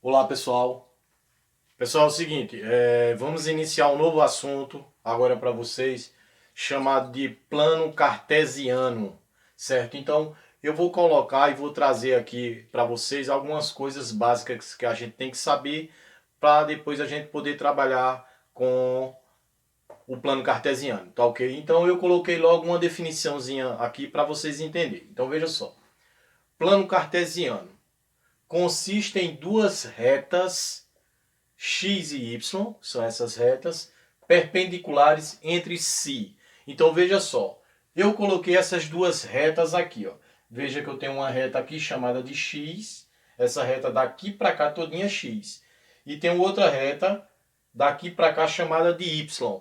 Olá pessoal. Pessoal, é o seguinte, vamos iniciar um novo assunto agora para vocês, chamado de plano cartesiano, certo? Então eu vou colocar e vou trazer aqui para vocês algumas coisas básicas que a gente tem que saber para depois a gente poder trabalhar com o plano cartesiano, tá ok? Então eu coloquei logo uma definiçãozinha aqui para vocês entenderem. Então veja só, plano cartesiano consiste em duas retas x e y, são essas retas, perpendiculares entre si. Então veja só, eu coloquei essas duas retas aqui. Ó. Veja que eu tenho uma reta aqui chamada de x, essa reta daqui para cá todinha x. E tem outra reta daqui para cá chamada de y.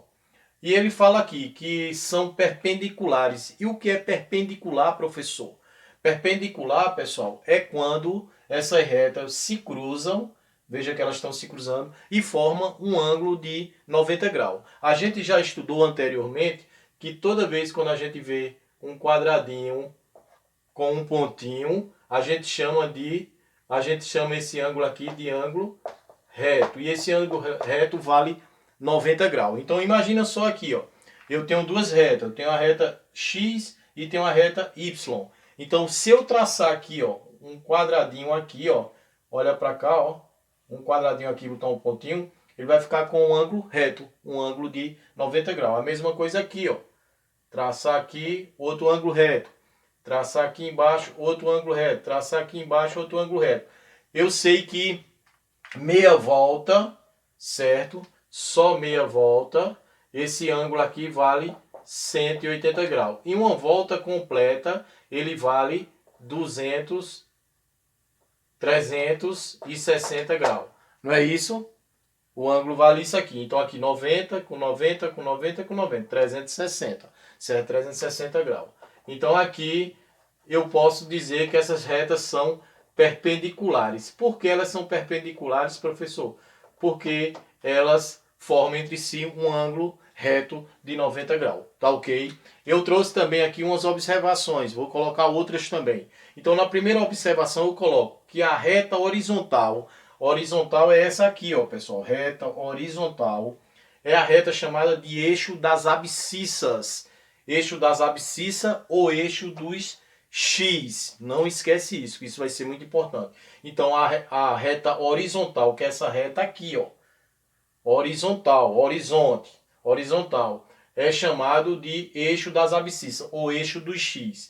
E ele fala aqui que são perpendiculares. E o que é perpendicular, professor? Perpendicular, pessoal, é quando essas retas se cruzam, veja que elas estão se cruzando, e formam um ângulo de 90 graus. A gente já estudou anteriormente que toda vez quando a gente vê um quadradinho com um pontinho, a gente chama esse ângulo aqui de ângulo reto. E esse ângulo reto vale 90 graus. Então imagina só aqui, ó. Eu tenho duas retas, eu tenho a reta x e tenho a reta y. Então se eu traçar aqui, ó, um quadradinho aqui, ó, olha para cá, ó, um quadradinho aqui, botar um pontinho, ele vai ficar com um ângulo reto, um ângulo de 90 graus. A mesma coisa aqui, ó. Traçar aqui outro ângulo reto. Traçar aqui embaixo outro ângulo reto. Traçar aqui embaixo outro ângulo reto. Eu sei que meia volta, certo? Só meia volta, esse ângulo aqui vale 180 graus. E uma volta completa, ele vale 360 graus. Não é isso? O ângulo vale isso aqui. Então aqui 90 com 90 com 90 com 90, 360, certo? 360 graus. Então aqui eu posso dizer que essas retas são perpendiculares. Por que elas são perpendiculares, professor? Porque elas formam entre si um ângulo reto de 90 graus, tá ok? Eu trouxe também aqui umas observações, vou colocar outras também. Então na primeira observação eu coloco que a reta horizontal é essa aqui, ó, pessoal, reta horizontal, é a reta chamada de eixo das abscissas. Eixo das abscissas ou eixo dos X. Não esquece isso, que isso vai ser muito importante. Então a reta horizontal, que é essa reta aqui, ó, horizontal, horizontal, é chamado de eixo das abscissas ou eixo dos X.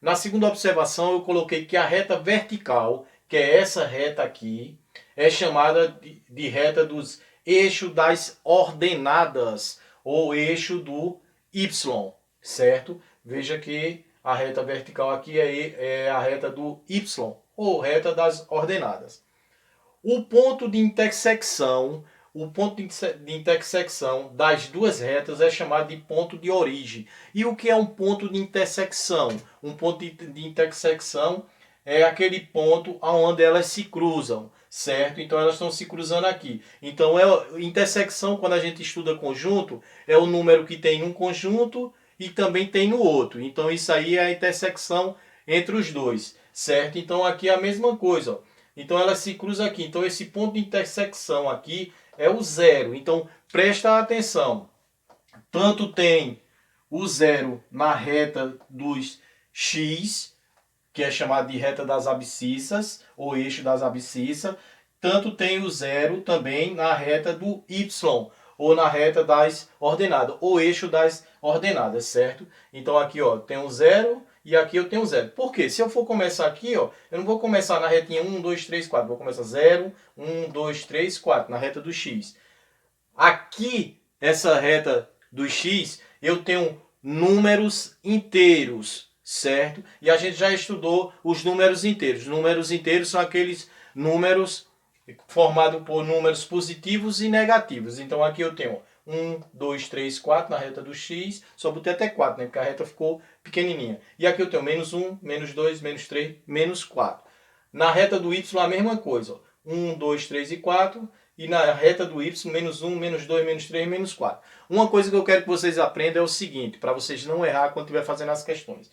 Na segunda observação eu coloquei que a reta vertical, que é essa reta aqui, é chamada de reta dos eixos das ordenadas ou eixo do Y, certo? Veja que a reta vertical aqui é a reta do Y ou reta das ordenadas. O ponto de intersecção das duas retas é chamado de ponto de origem. E o que é um ponto de intersecção? Um ponto de intersecção é aquele ponto onde elas se cruzam, certo? Então elas estão se cruzando aqui. Então intersecção, quando a gente estuda conjunto, é o número que tem um conjunto e também tem no outro. Então isso aí é a intersecção entre os dois, certo? Então aqui é a mesma coisa, ó. Então ela se cruza aqui. Então esse ponto de intersecção aqui é o zero. Então presta atenção. Tanto tem o zero na reta dos X, que é chamado de reta das abscissas, ou eixo das abscissas, tanto tem o zero também na reta do Y, ou na reta das ordenadas, ou eixo das ordenadas, certo? Então aqui, ó, tem o zero e aqui eu tenho zero. Por quê? Se eu for começar aqui, ó, eu não vou começar na retinha 1, 2, 3, 4. Vou começar 0, 1, 2, 3, 4, na reta do X. Aqui, essa reta do X, eu tenho números inteiros, certo? E a gente já estudou os números inteiros. Números inteiros são aqueles números formados por números positivos e negativos. Então aqui eu tenho 1, 2, 3, 4 na reta do X. Só botei até 4, né? Porque a reta ficou pequenininha. E aqui eu tenho menos 1, menos 2, menos 3, menos 4. Na reta do Y a mesma coisa. Ó. 1, 2, 3 e 4. E na reta do Y, menos 1, menos 2, menos 3, menos 4. Uma coisa que eu quero que vocês aprendam é o seguinte, para vocês não errar quando estiver fazendo as questões.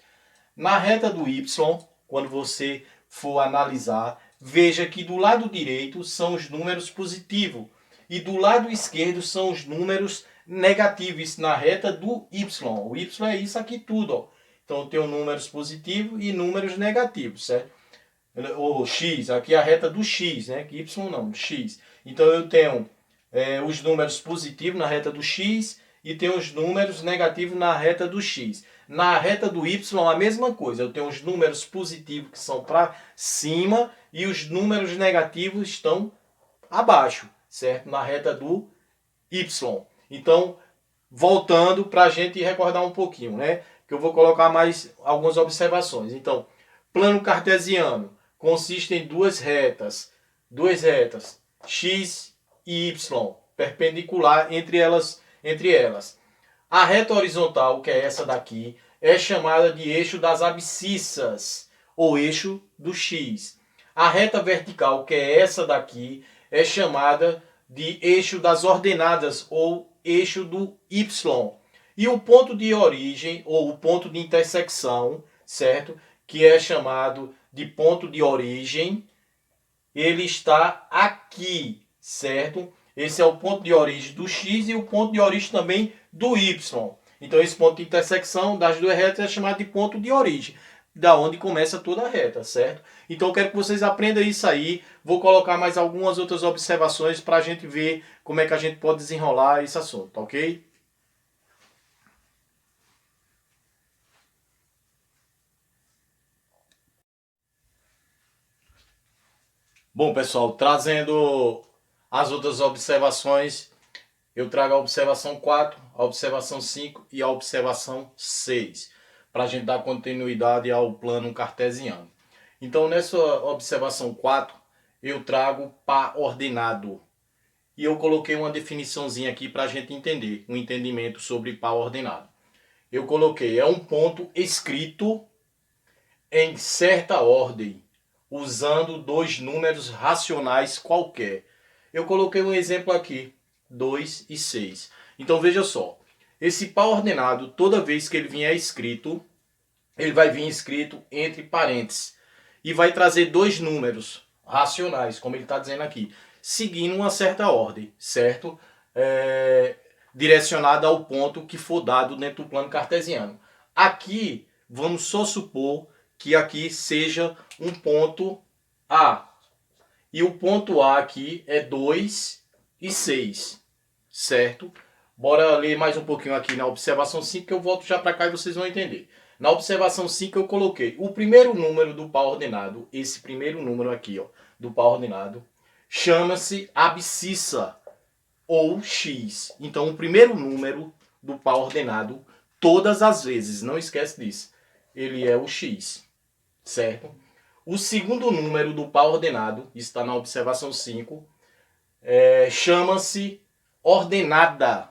Na reta do Y, quando você for analisar, veja que do lado direito são os números positivos e do lado esquerdo são os números negativos na reta do y. O y é isso aqui tudo, ó. Então eu tenho números positivos e números negativos, certo? O x, aqui é a reta do x, né? Y não, x. Então eu tenho os números positivos na reta do x e tenho os números negativos na reta do x. Na reta do y a mesma coisa, eu tenho os números positivos que são para cima e os números negativos estão abaixo, certo? Na reta do y. Então, voltando para a gente recordar um pouquinho, né? Que eu vou colocar mais algumas observações. Então, plano cartesiano consiste em duas retas, x e y, perpendicular entre elas. A reta horizontal, que é essa daqui, é chamada de eixo das abscissas, ou eixo do x. A reta vertical, que é essa daqui, é chamada de eixo das ordenadas, ou eixo do y. E o ponto de origem, ou o ponto de intersecção, certo? Que é chamado de ponto de origem, ele está aqui, certo? Esse é o ponto de origem do x e o ponto de origem também do y. Então esse ponto de intersecção das duas retas é chamado de ponto de origem, da onde começa toda a reta, certo? Então eu quero que vocês aprendam isso aí. Vou colocar mais algumas outras observações para a gente ver como é que a gente pode desenrolar esse assunto, ok? Bom, pessoal, trazendo as outras observações, eu trago a observação 4, a observação 5 e a observação 6, para a gente dar continuidade ao plano cartesiano. Então, nessa observação 4, eu trago par ordenado. E eu coloquei uma definiçãozinha aqui para a gente entender, um entendimento sobre par ordenado. Eu coloquei, é um ponto escrito em certa ordem, usando dois números racionais qualquer. Eu coloquei um exemplo aqui, 2 e 6. Então veja só, esse par ordenado, toda vez que ele vier escrito, ele vai vir escrito entre parênteses. E vai trazer dois números racionais, como ele está dizendo aqui, seguindo uma certa ordem, certo? Direcionada ao ponto que for dado dentro do plano cartesiano. Aqui, vamos só supor que aqui seja um ponto A. E o ponto A aqui é 2 e 6, certo? Bora ler mais um pouquinho aqui na observação 5, que eu volto já para cá e vocês vão entender. Na observação 5 eu coloquei o primeiro número do par ordenado, esse primeiro número aqui, ó, do par ordenado, chama-se abscissa, ou x. Então o primeiro número do par ordenado, todas as vezes, não esquece disso, ele é o x, certo? O segundo número do par ordenado, está na observação 5, chama-se ordenada,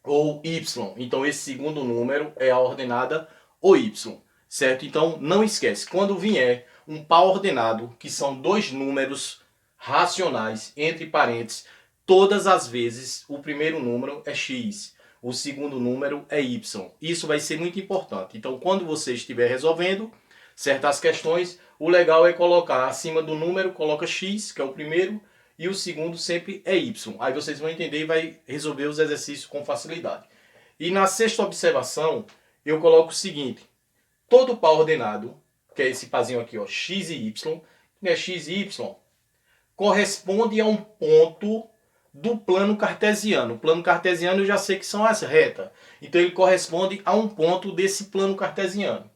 ou y. Então esse segundo número é a ordenada ou y, certo? Então não esquece, quando vier um par ordenado, que são dois números racionais entre parênteses, todas as vezes o primeiro número é x, o segundo número é y. Isso vai ser muito importante. Então quando você estiver resolvendo certas questões, o legal é colocar acima do número, coloca x, que é o primeiro, e o segundo sempre é y. Aí vocês vão entender e vai resolver os exercícios com facilidade. E na sexta observação, eu coloco o seguinte: todo par ordenado, que é esse parzinho aqui, ó, x e y, né, x e y, corresponde a um ponto do plano cartesiano. O plano cartesiano eu já sei que são as retas. Então ele corresponde a um ponto desse plano cartesiano.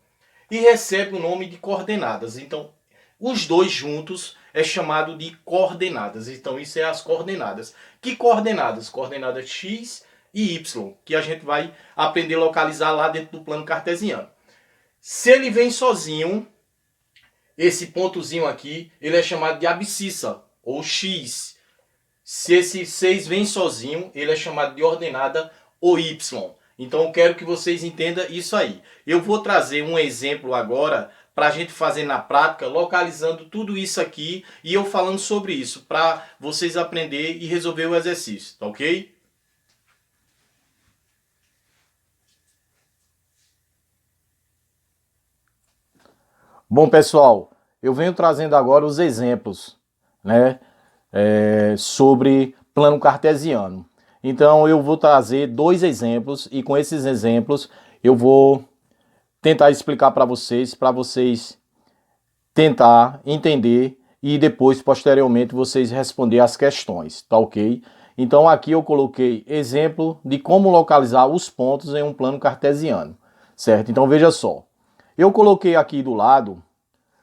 E recebe o nome de coordenadas. Então, os dois juntos é chamado de coordenadas. Então, isso é as coordenadas. Que coordenadas? Coordenadas x e y, que a gente vai aprender a localizar lá dentro do plano cartesiano. Se ele vem sozinho, esse pontozinho aqui, ele é chamado de abscissa, ou x. Se esse 6 vem sozinho, ele é chamado de ordenada ou y. Então eu quero que vocês entendam isso aí. Eu vou trazer um exemplo agora para a gente fazer na prática, localizando tudo isso aqui e eu falando sobre isso, para vocês aprenderem e resolver o exercício, tá ok? Bom, pessoal, eu venho trazendo agora os exemplos, né, sobre plano cartesiano. Então eu vou trazer 2 exemplos e com esses exemplos eu vou tentar explicar para vocês tentar entender e depois, posteriormente, vocês responder as questões, tá ok? Então aqui eu coloquei exemplo de como localizar os pontos em um plano cartesiano, certo? Então veja só, eu coloquei aqui do lado,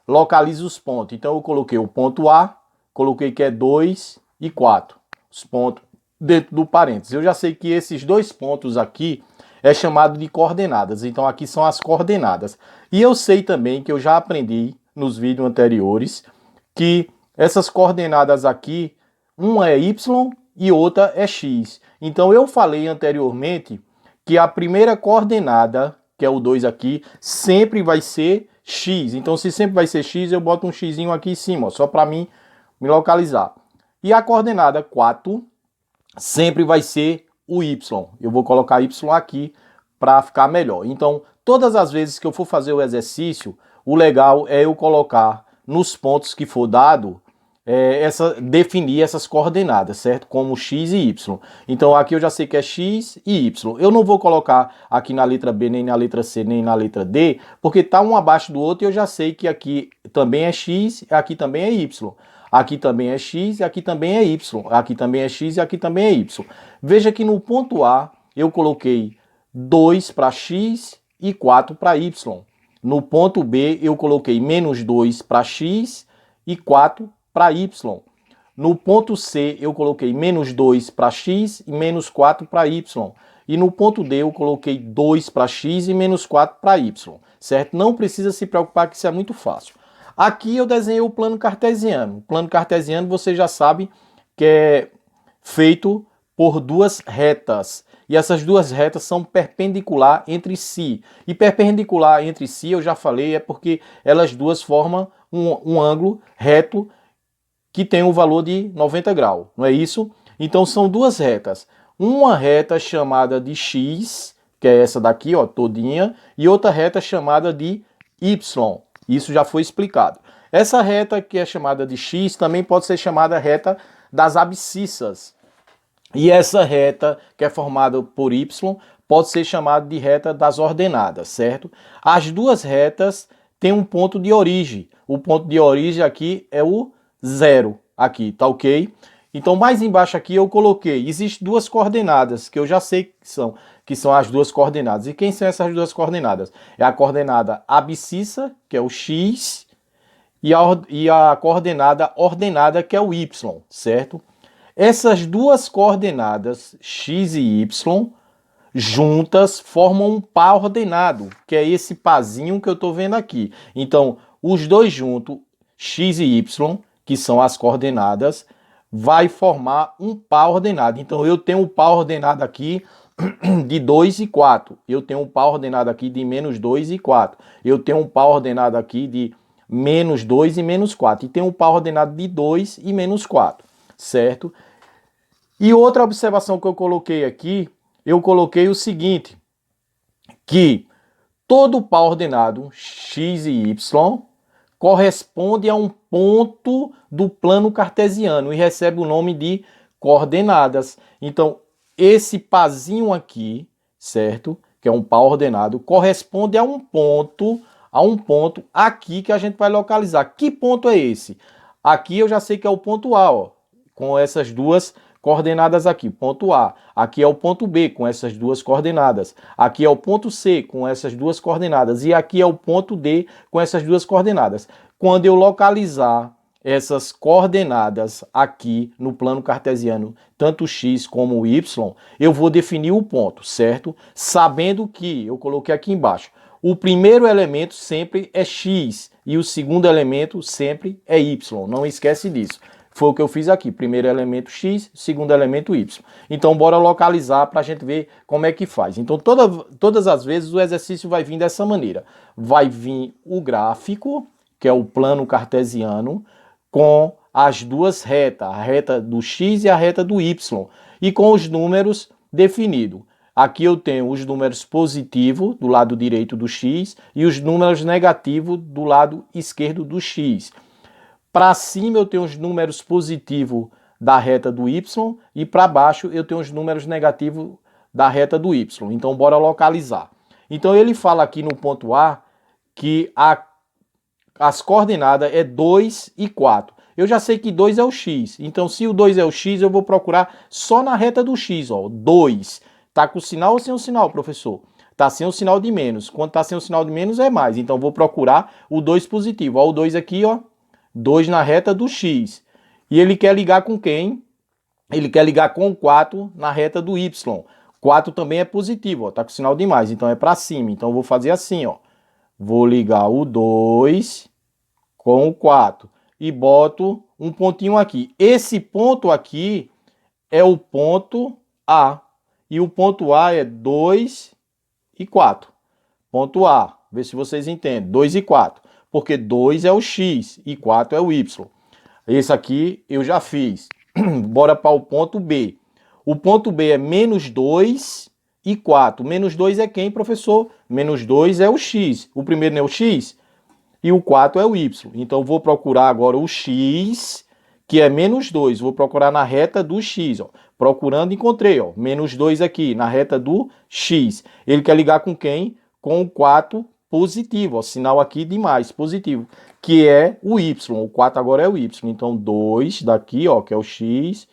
localize os pontos. Então eu coloquei o ponto A, coloquei que é 2 e 4, os pontos dentro do parênteses. Eu já sei que esses 2 pontos aqui é chamado de coordenadas, então aqui são as coordenadas. E eu sei também que eu já aprendi nos vídeos anteriores que essas coordenadas aqui, uma é Y e outra é X. Então eu falei anteriormente que a primeira coordenada, que é o 2 aqui, sempre vai ser X. Então se sempre vai ser X, eu boto um X aqui em cima, ó, só para mim me localizar. E a coordenada 4 sempre vai ser o Y. Eu vou colocar Y aqui para ficar melhor. Então, todas as vezes que eu for fazer o exercício, o legal é eu colocar nos pontos que for dado, definir essas coordenadas, certo? Como X e Y. Então, aqui eu já sei que é X e Y. Eu não vou colocar aqui na letra B, nem na letra C, nem na letra D, porque tá um abaixo do outro e eu já sei que aqui também é X, aqui também é Y. Aqui também é X e aqui também é Y. Aqui também é X e aqui também é Y. Veja que no ponto A eu coloquei 2 para X e 4 para Y. No ponto B eu coloquei menos 2 para X e 4 para Y. No ponto C eu coloquei menos 2 para X e menos 4 para Y. E no ponto D eu coloquei 2 para X e menos 4 para Y. Certo? Não precisa se preocupar que isso é muito fácil. Aqui eu desenhei o plano cartesiano. O plano cartesiano você já sabe que é feito por 2 retas. E essas 2 retas são perpendicular entre si. E perpendicular entre si, eu já falei, é porque elas duas formam um ângulo reto que tem um valor de 90 graus. Não é isso? Então são 2 retas. Uma reta chamada de X, que é essa daqui, ó, todinha, e outra reta chamada de Y. Isso já foi explicado. Essa reta que é chamada de X também pode ser chamada reta das abscissas. E essa reta que é formada por Y pode ser chamada de reta das ordenadas, certo? As 2 retas têm um ponto de origem. O ponto de origem aqui é o 0. Aqui, tá ok? Então mais embaixo aqui eu coloquei, existem 2 coordenadas que eu já sei que são as 2 coordenadas. E quem são essas 2 coordenadas? É a coordenada abscissa, que é o X, e a coordenada ordenada, que é o Y, certo? Essas 2 coordenadas, X e Y, juntas formam um par ordenado, que é esse parzinho que eu estou vendo aqui. Então, os dois juntos, X e Y, que são as coordenadas, vai formar um par ordenado. Então, eu tenho um par ordenado aqui de 2 e 4. Eu tenho um par ordenado aqui de menos 2 e 4. Eu tenho um par ordenado aqui de menos 2 e menos 4. E tenho um par ordenado de 2 e menos 4, certo? E outra observação que eu coloquei aqui, eu coloquei o seguinte, que todo par ordenado X e Y corresponde a um ponto do plano cartesiano e recebe o nome de coordenadas. Então, esse parzinho aqui, certo? Que é um par ordenado, corresponde a um ponto aqui que a gente vai localizar. Que ponto é esse? Aqui eu já sei que é o ponto A, ó, com essas 2 coordenadas aqui, ponto A. Aqui é o ponto B, com essas 2 coordenadas. Aqui é o ponto C, com essas 2 coordenadas. E aqui é o ponto D, com essas 2 coordenadas. Quando eu localizar essas coordenadas aqui no plano cartesiano, tanto X como Y, eu vou definir o ponto, certo? Sabendo que, eu coloquei aqui embaixo, o primeiro elemento sempre é X e o segundo elemento sempre é Y. Não esquece disso. Foi o que eu fiz aqui. Primeiro elemento X, segundo elemento Y. Então, bora localizar para a gente ver como é que faz. Então, todas as vezes o exercício vai vir dessa maneira. Vai vir o gráfico, que é o plano cartesiano, com as 2 retas, a reta do X e a reta do Y, e com os números definidos. aqui eu tenho os números positivos do lado direito do x e os números negativos do lado esquerdo do x. Para cima eu tenho os números positivos da reta do y e para baixo eu tenho os números negativos da reta do y. Então, bora localizar. Então, ele fala aqui no ponto A que as coordenadas é 2 e 4. Eu já sei que 2 é o x. Então, se o 2 é o x, eu vou procurar só na reta do x, ó, 2. Tá com sinal ou sem o sinal, professor? Tá sem o sinal de menos. Quando tá sem o sinal de menos, é mais. Então, vou procurar o 2 positivo. Ó, o 2 aqui, ó. 2 na reta do x. E ele quer ligar com quem? Ele quer ligar com o 4 na reta do y. 4 também é positivo, ó. Tá com sinal de mais. Então, é para cima. Então, eu vou fazer assim, ó. Vou ligar o 2 com o 4 e boto um pontinho aqui. Esse ponto aqui é o ponto A. E o ponto A é 2 e 4. Ponto A. Vê se vocês entendem. 2 e 4. Porque 2 é o x e 4 é o y. Esse aqui eu já fiz. Bora para o ponto B. O ponto B é menos 2 e 4. Menos 2 é quem, professor? Menos 2 é o x. O primeiro não é o x? E o 4 é o y. Então, vou procurar agora o x, que é menos 2. Vou procurar na reta do x. Ó. Procurando, encontrei. Ó. Menos 2 aqui, na reta do x. Ele quer ligar com quem? Com o 4 positivo. Ó. Sinal aqui de mais, positivo. Que é o y. O 4 agora é o y. Então, 2 daqui, ó, que é o x,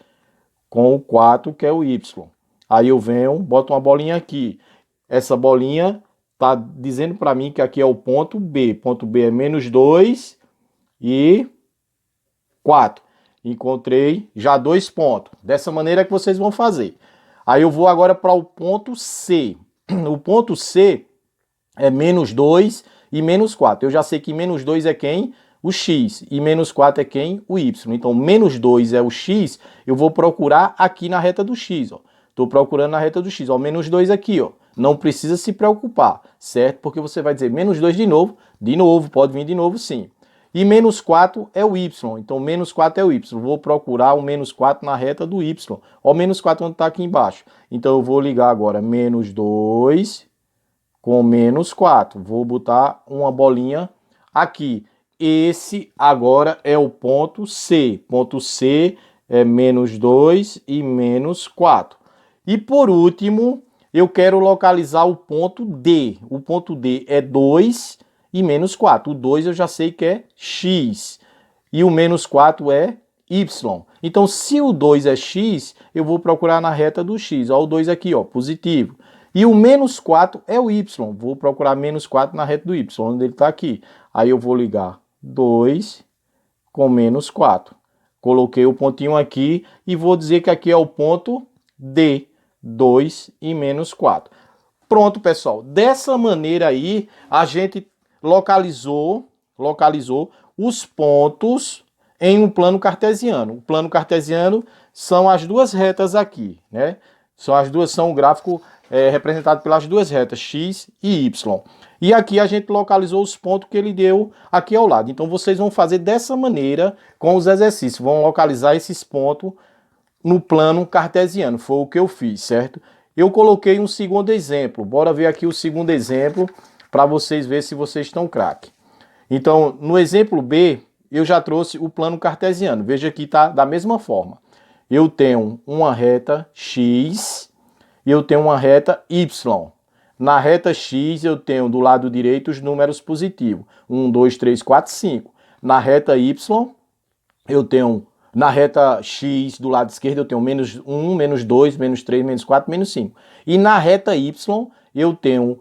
com o 4, que é o y. Aí eu venho, boto uma bolinha aqui. Essa bolinha está dizendo para mim que aqui é o ponto B. Ponto B é menos 2 e 4. Encontrei já 2 pontos. Dessa maneira que vocês vão fazer. Aí eu vou agora para o ponto C. O ponto C é menos 2 e menos 4. Eu já sei que menos 2 é quem? O x. E menos 4 é quem? O y. Então, menos 2 é o x. Eu vou procurar aqui na reta do x. Estou procurando na reta do x. Ó, menos 2 aqui, ó. Não precisa se preocupar, certo? Porque você vai dizer menos 2 de novo, pode vir de novo sim. E menos 4 é o y, então menos 4 é o y. Vou procurar o menos 4 na reta do y. Ó, o menos 4 onde está aqui embaixo. Então eu vou ligar agora menos 2 com menos 4. Vou botar uma bolinha aqui. Esse agora é o ponto C. Ponto C é menos 2 e menos 4. E por último, eu quero localizar o ponto D. O ponto D é 2 e menos 4. O 2 eu já sei que é x. E o menos 4 é y. Então, se o 2 é x, eu vou procurar na reta do x. Ó, o 2 aqui, ó, positivo. E o menos 4 é o y. Vou procurar menos 4 na reta do y, onde ele está aqui. Aí eu vou ligar 2 com menos 4. Coloquei o pontinho aqui e vou dizer que aqui é o ponto D. 2 e menos 4. Pronto, pessoal. Dessa maneira aí, a gente localizou os pontos em um plano cartesiano. O plano cartesiano são as duas retas aqui, né? São o gráfico representado pelas duas retas, x e y. E aqui a gente localizou os pontos que ele deu aqui ao lado. Então, vocês vão fazer dessa maneira com os exercícios. Vão localizar esses pontos no plano cartesiano, foi o que eu fiz, certo? Eu coloquei um segundo exemplo, bora ver aqui o segundo exemplo para vocês verem se vocês estão craque. Então, no exemplo B, eu já trouxe o plano cartesiano, veja que está da mesma forma. Eu tenho uma reta x e eu tenho uma reta y. Na reta x eu tenho do lado direito os números positivos, 1, 2, 3, 4, 5. Na reta y eu tenho... Na reta x, do lado esquerdo, eu tenho menos 1, menos 2, menos 3, menos 4, menos 5. E na reta y, eu tenho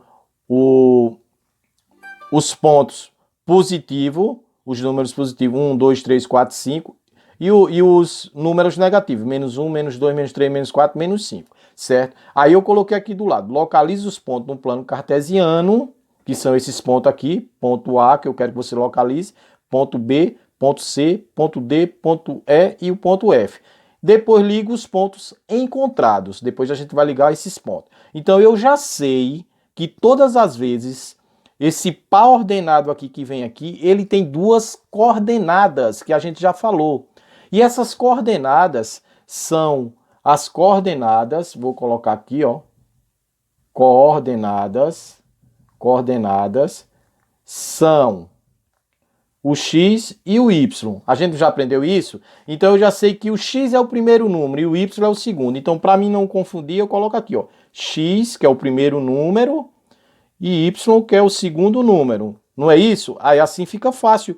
os pontos positivos, os números positivos, 1, 2, 3, 4, 5, e os números negativos, menos 1, menos 2, menos 3, menos 4, menos 5, certo? Aí eu coloquei aqui do lado, localize os pontos no plano cartesiano, que são esses pontos aqui, ponto A, que eu quero que você localize, ponto B, ponto C, ponto D, ponto E e o ponto F. Depois ligo os pontos encontrados. Depois a gente vai ligar esses pontos. Então eu já sei que todas as vezes esse par ordenado aqui que vem aqui, ele tem duas coordenadas que a gente já falou. E essas coordenadas são as coordenadas, vou colocar aqui, ó, coordenadas são o x e o y. A gente já aprendeu isso? Então eu já sei que o x é o primeiro número e o y é o segundo. Então para mim não confundir, eu coloco aqui, ó, x, que é o primeiro número, e y, que é o segundo número. Não é isso? Aí assim fica fácil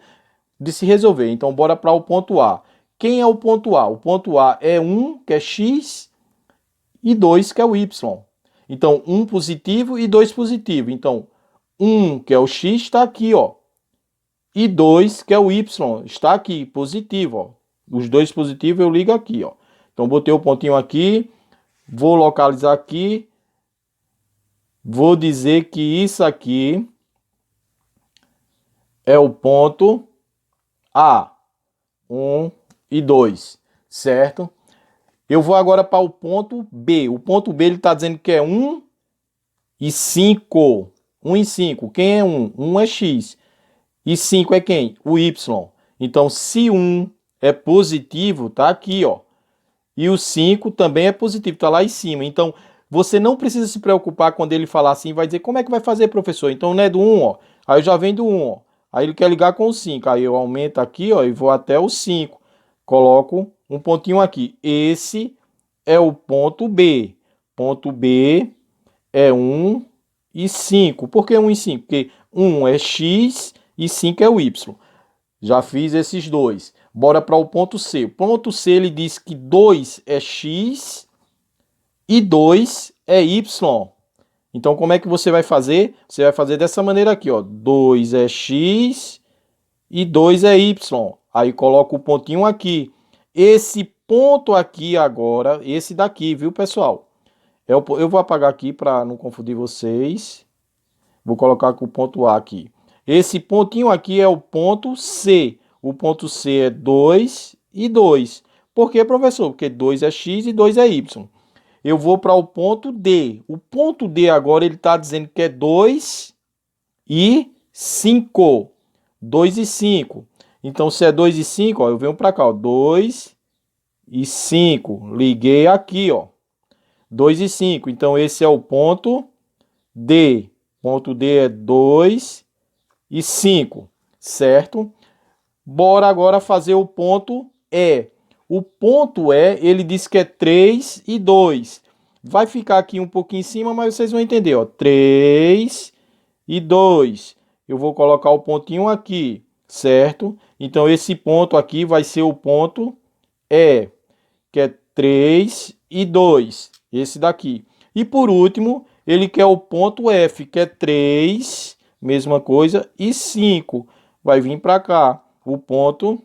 de se resolver. Então bora para o ponto A. Quem é o ponto A? O ponto A é 1, que é x, e 2, que é o y. Então 1 positivo e 2 positivo. Então 1, que é o x, está aqui, ó. E 2, que é o y, está aqui, positivo, ó. Os dois positivos eu ligo aqui, ó. Então botei o pontinho aqui, vou localizar aqui, vou dizer que isso aqui é o ponto A, 1 e 2, certo? Eu vou agora para o ponto B. O ponto B ele está dizendo que é 1 e 5. 1 e 5. Quem é 1? 1 é x. E 5 é quem? O y. Então, se 1 é positivo, tá aqui, ó. E o 5 também é positivo, tá lá em cima. Então, você não precisa se preocupar quando ele falar assim, vai dizer, como é que vai fazer, professor? Então, não é do 1, ó. Aí eu já venho do 1, ó. Aí ele quer ligar com o 5. Aí eu aumento aqui, ó, e vou até o 5. Coloco um pontinho aqui. Esse é o ponto B. Ponto B é 1 e 5. Por que 1 e 5? Porque 1 é x e 5 é o y. Já fiz esses dois. Bora para o ponto C. O ponto C ele diz que 2 é x e 2 é y. Então como é que você vai fazer? Você vai fazer dessa maneira aqui, ó. 2 é x e 2 é y. Aí coloca o pontinho aqui. Esse ponto aqui agora, esse daqui, viu, pessoal? Eu vou apagar aqui para não confundir vocês. Vou colocar com o ponto A aqui. Esse pontinho aqui é o ponto C. O ponto C é 2 e 2. Por que, professor? Porque 2 é x e 2 é y. Eu vou para o ponto D. O ponto D agora ele está dizendo que é 2 e 5. 2 e 5. Então, se é 2 e 5, ó, eu venho para cá, ó, 2 e 5. Liguei aqui, ó. 2 e 5. Então, esse é o ponto D. Ponto D é 2 e 5, certo? Bora agora fazer o ponto E. O ponto E, ele diz que é 3 e 2. Vai ficar aqui um pouquinho em cima, mas vocês vão entender, ó. 3 e 2. Eu vou colocar o pontinho aqui, certo? Então, esse ponto aqui vai ser o ponto E, que é 3 e 2. Esse daqui. E por último, ele quer o ponto F, que é 3, mesma coisa, e 5. Vai vir para cá. O ponto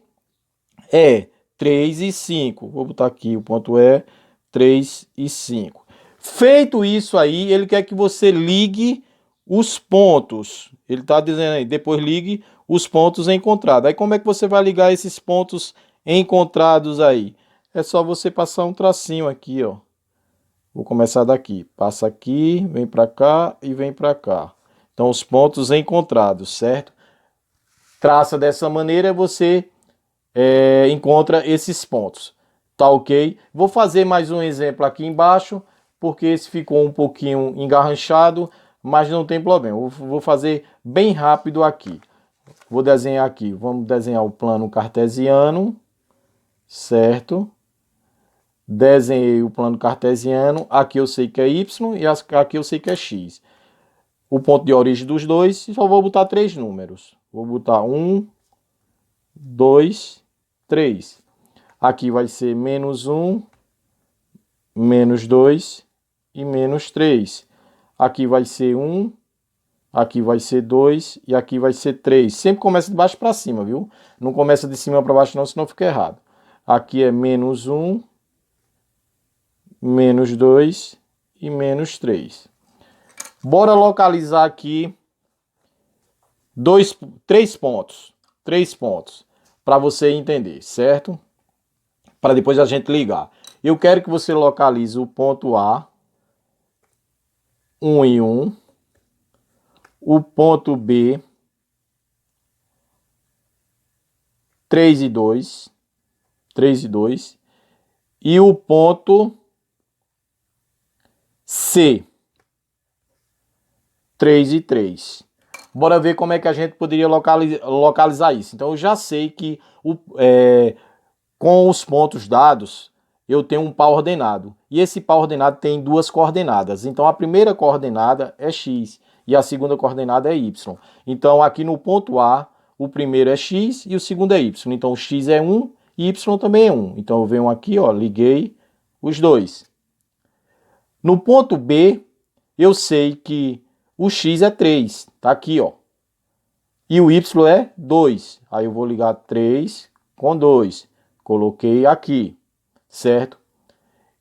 é 3 e 5. Vou botar aqui o ponto é 3 e 5. Feito isso aí, ele quer que você ligue os pontos. Ele está dizendo aí, depois ligue os pontos encontrados. Aí como é que você vai ligar esses pontos encontrados aí? É só você passar um tracinho aqui, ó. Vou começar daqui. Passa aqui, vem para cá e vem para cá. Então, os pontos encontrados, certo? Traça dessa maneira, você encontra esses pontos. Tá ok? Vou fazer mais um exemplo aqui embaixo, porque esse ficou um pouquinho engarranchado, mas não tem problema. Vou fazer bem rápido aqui. Vou desenhar aqui. Vamos desenhar o plano cartesiano, certo? Desenhei o plano cartesiano. Aqui eu sei que é y e aqui eu sei que é x. O ponto de origem dos dois, só vou botar 3 números. Vou botar 1, 2, 3. Aqui vai ser menos 1, menos 2 e menos 3. Aqui vai ser 1, aqui vai ser 2 e aqui vai ser 3. Sempre começa de baixo para cima, viu? Não começa de cima para baixo não, senão fica errado. Aqui é menos 1, menos 2 e menos 3. Bora localizar aqui 3 pontos. 3 pontos. Para você entender, certo? Para depois a gente ligar. Eu quero que você localize o ponto A, 1 e 1. O ponto B, 3 e 2. 3 e 2. E o ponto C. 3 e 3. Bora ver como é que a gente poderia localizar isso. Então eu já sei que com os pontos dados, eu tenho um par ordenado. E esse par ordenado tem duas coordenadas. Então a primeira coordenada é x e a segunda coordenada é y. Então aqui no ponto A, o primeiro é x e o segundo é y. Então o x é 1 e y também é 1. Então eu venho aqui, ó, liguei os dois. No ponto B, eu sei que o x é 3, tá aqui, ó. E o y é 2. Aí eu vou ligar 3 com 2. Coloquei aqui, certo?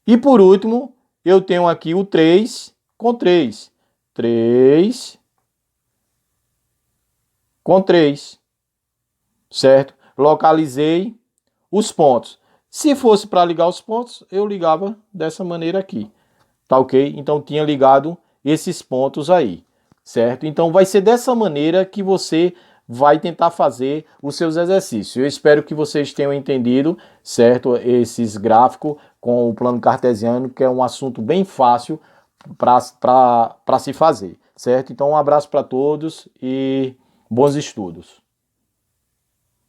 E por último, eu tenho aqui o 3 com 3. 3 com 3, certo? Localizei os pontos. Se fosse para ligar os pontos, eu ligava dessa maneira aqui, tá ok? Então tinha ligado esses pontos aí, certo? Então vai ser dessa maneira que você vai tentar fazer os seus exercícios. Eu espero que vocês tenham entendido, certo? Esses gráficos com o plano cartesiano, que é um assunto bem fácil para se fazer, certo? Então um abraço para todos e bons estudos.